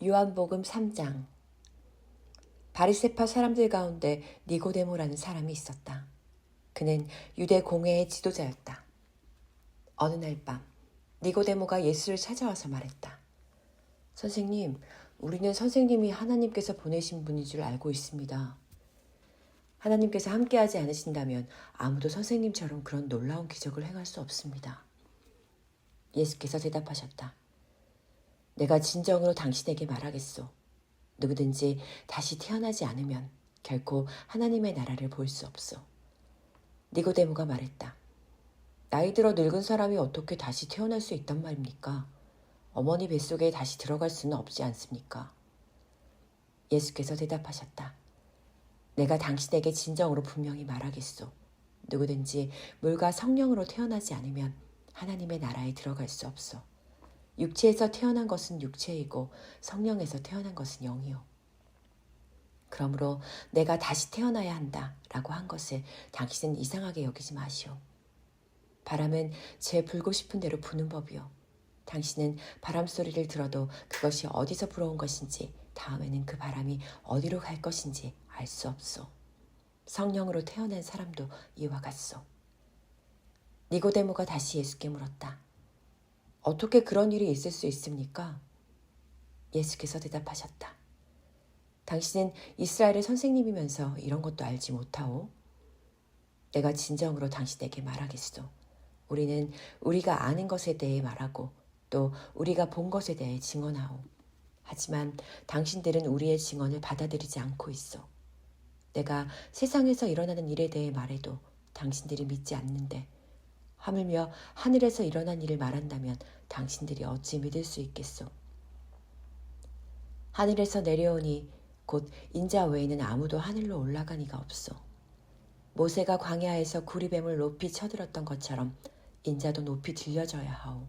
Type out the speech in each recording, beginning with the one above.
요한복음 3장. 바리새파 사람들 가운데 니고데모라는 사람이 있었다. 그는 유대 공회의 지도자였다. 어느 날 밤 니고데모가 예수를 찾아와서 말했다. 선생님, 우리는 선생님이 하나님께서 보내신 분인 줄 알고 있습니다. 하나님께서 함께하지 않으신다면 아무도 선생님처럼 그런 놀라운 기적을 행할 수 없습니다. 예수께서 대답하셨다. 내가 진정으로 당신에게 말하겠소. 누구든지 다시 태어나지 않으면 결코 하나님의 나라를 볼 수 없소. 니고데모가 말했다. 나이 들어 늙은 사람이 어떻게 다시 태어날 수 있단 말입니까? 어머니 뱃속에 다시 들어갈 수는 없지 않습니까? 예수께서 대답하셨다. 내가 당신에게 진정으로 분명히 말하겠소. 누구든지 물과 성령으로 태어나지 않으면 하나님의 나라에 들어갈 수 없소. 육체에서 태어난 것은 육체이고 성령에서 태어난 것은 영이요. 그러므로 내가 다시 태어나야 한다라고 한 것을 당신은 이상하게 여기지 마시오. 바람은 제 불고 싶은 대로 부는 법이요. 당신은 바람 소리를 들어도 그것이 어디서 불어온 것인지 다음에는 그 바람이 어디로 갈 것인지 알 수 없소. 성령으로 태어난 사람도 이와 같소. 니고데모가 다시 예수께 물었다. 어떻게 그런 일이 있을 수 있습니까? 예수께서 대답하셨다. 당신은 이스라엘의 선생님이면서 이런 것도 알지 못하오? 내가 진정으로 당신에게 말하겠소. 우리는 우리가 아는 것에 대해 말하고 또 우리가 본 것에 대해 증언하오. 하지만 당신들은 우리의 증언을 받아들이지 않고 있어. 내가 세상에서 일어나는 일에 대해 말해도 당신들이 믿지 않는데 하물며 하늘에서 일어난 일을 말한다면 당신들이 어찌 믿을 수 있겠소. 하늘에서 내려오니 곧 인자 외에는 아무도 하늘로 올라가니가 없소. 모세가 광야에서 구리뱀을 높이 쳐들었던 것처럼 인자도 높이 들려져야 하오.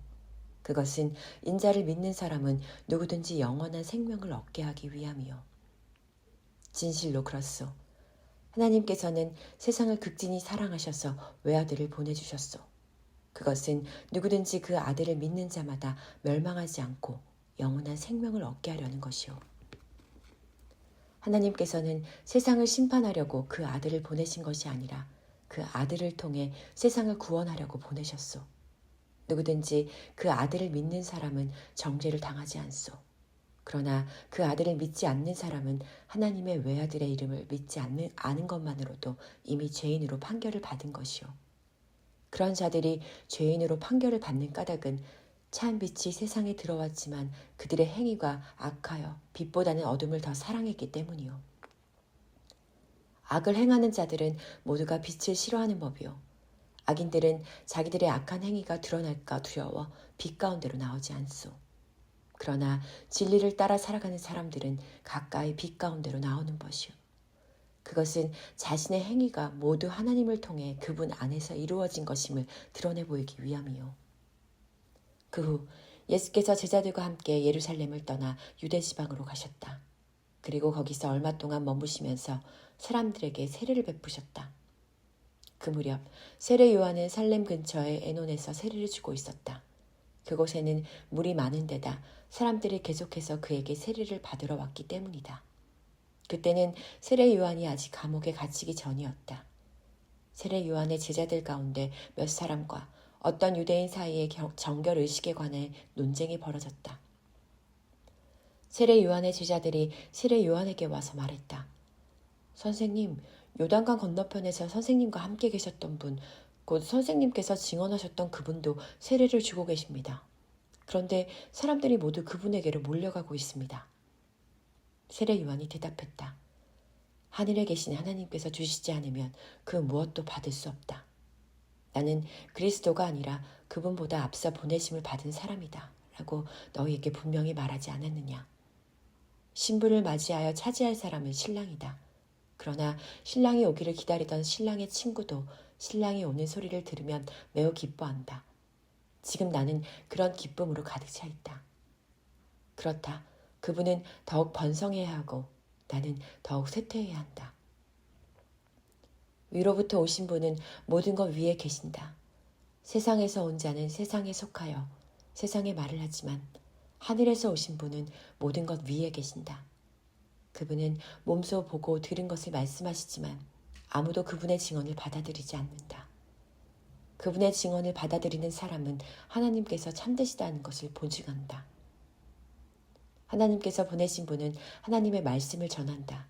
그것은 인자를 믿는 사람은 누구든지 영원한 생명을 얻게 하기 위함이요. 진실로 그렇소. 하나님께서는 세상을 극진히 사랑하셔서 외아들을 보내주셨소. 그것은 누구든지 그 아들을 믿는 자마다 멸망하지 않고 영원한 생명을 얻게 하려는 것이요. 하나님께서는 세상을 심판하려고 그 아들을 보내신 것이 아니라 그 아들을 통해 세상을 구원하려고 보내셨소. 누구든지 그 아들을 믿는 사람은 정죄를 당하지 않소. 그러나 그 아들을 믿지 않는 사람은 하나님의 외아들의 이름을 믿지 않은 것만으로도 이미 죄인으로 판결을 받은 것이요. 그런 자들이 죄인으로 판결을 받는 까닭은 참 빛이 세상에 들어왔지만 그들의 행위가 악하여 빛보다는 어둠을 더 사랑했기 때문이요. 악을 행하는 자들은 모두가 빛을 싫어하는 법이요. 악인들은 자기들의 악한 행위가 드러날까 두려워 빛 가운데로 나오지 않소. 그러나 진리를 따라 살아가는 사람들은 가까이 빛 가운데로 나오는 것이요. 그것은 자신의 행위가 모두 하나님을 통해 그분 안에서 이루어진 것임을 드러내 보이기 위함이요. 그 후 예수께서 제자들과 함께 예루살렘을 떠나 유대 지방으로 가셨다. 그리고 거기서 얼마 동안 머무시면서 사람들에게 세례를 베푸셨다. 그 무렵 세례 요한은 살렘 근처의 에논에서 세례를 주고 있었다. 그곳에는 물이 많은 데다 사람들이 계속해서 그에게 세례를 받으러 왔기 때문이다. 그때는 세례 요한이 아직 감옥에 갇히기 전이었다. 세례 요한의 제자들 가운데 몇 사람과 어떤 유대인 사이에 정결의식에 관해 논쟁이 벌어졌다. 세례 요한의 제자들이 세례 요한에게 와서 말했다. 선생님, 요단강 건너편에서 선생님과 함께 계셨던 분, 곧 선생님께서 증언하셨던 그분도 세례를 주고 계십니다. 그런데 사람들이 모두 그분에게로 몰려가고 있습니다. 세례 요한이 대답했다. 하늘에 계신 하나님께서 주시지 않으면 그 무엇도 받을 수 없다. 나는 그리스도가 아니라 그분보다 앞서 보내심을 받은 사람이다. 라고 너희에게 분명히 말하지 않았느냐. 신부를 맞이하여 차지할 사람은 신랑이다. 그러나 신랑이 오기를 기다리던 신랑의 친구도 신랑이 오는 소리를 들으면 매우 기뻐한다. 지금 나는 그런 기쁨으로 가득 차 있다. 그렇다. 그분은 더욱 번성해야 하고 나는 더욱 쇠퇴해야 한다. 위로부터 오신 분은 모든 것 위에 계신다. 세상에서 온 자는 세상에 속하여 세상의 말을 하지만 하늘에서 오신 분은 모든 것 위에 계신다. 그분은 몸소 보고 들은 것을 말씀하시지만 아무도 그분의 증언을 받아들이지 않는다. 그분의 증언을 받아들이는 사람은 하나님께서 참되시다는 것을 본증한다. 하나님께서 보내신 분은 하나님의 말씀을 전한다.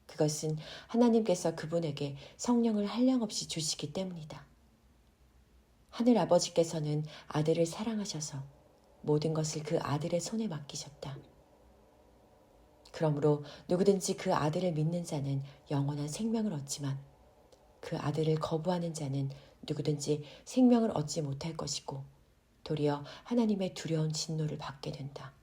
그것은 하나님께서 그분에게 성령을 한량없이 주시기 때문이다. 하늘 아버지께서는 아들을 사랑하셔서 모든 것을 그 아들의 손에 맡기셨다. 그러므로 누구든지 그 아들을 믿는 자는 영원한 생명을 얻지만 그 아들을 거부하는 자는 누구든지 생명을 얻지 못할 것이고 도리어 하나님의 두려운 진노를 받게 된다.